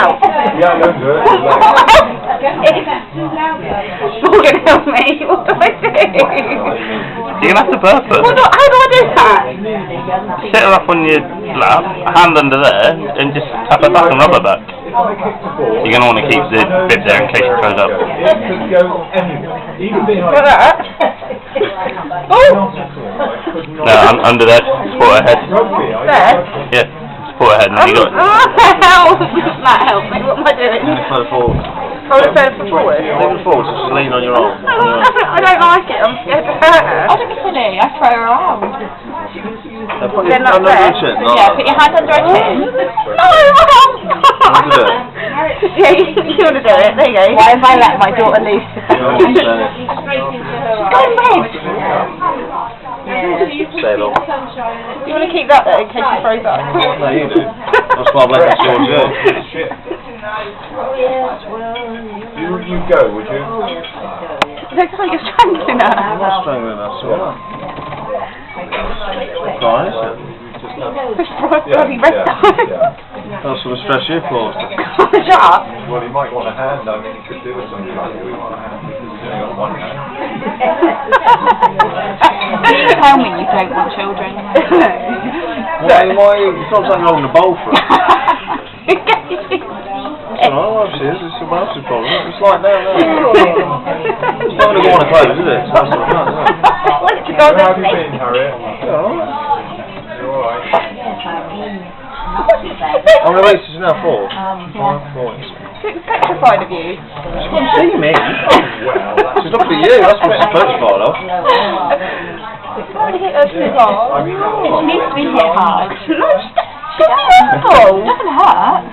out. Yeah, don't do it. Morgan, help me. What do I do? You're gonna have to burp her. How do I do that? Sit her up on your lap, hand under there, and just tap her back and rub her back. You're gonna want to keep the bib there in case she throws up. Like that? Oh! No, under there, support her head. There? Yeah, support her head, and then you got it. Help! That help me. What am I doing? Further forward. Oh, it's further forward. Lean forward, so just lean on your arm. I don't like it. I'm scared to hurt her. I don't be silly, I throw her around. Put They're your not hand under there. your chin. Yeah, put your hand under her chin. No, I can't. Want to do it? Yeah, you want to do it. There you go. Why have I let my daughter loose? Go in bed. Say it all. You want to keep that there in case she throws up? No, you do. That's why I've left it yours, yeah. You go, would you? Looks like you're strangling her. I'm not strangling her, so fine, isn't it? Bloody red dye. That's what the stress you for. Shut up. Well, you might want a hand. I mean, you could do with something like that. We want a hand because you've only got one hand. You tell me you don't want children. Why it's not something wrong in the bowl for it. It's not what she is, it's someone else's problem. It's like now. It's not going to go on a clothes, is it? That's not right, is it? How have you been, Harriet? Yeah, alright. You're alright. How many weeks is it now? 4? 4 weeks. She's petrified of you. She can't see me. Well, She's looking at you, that's what she's petrified of. Trying to hit her too hard. She needs to be hit hard. She's careful. It doesn't hurt.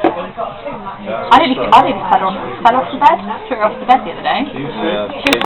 I nearly fell off the bed. Threw her off the bed the other day. Yeah.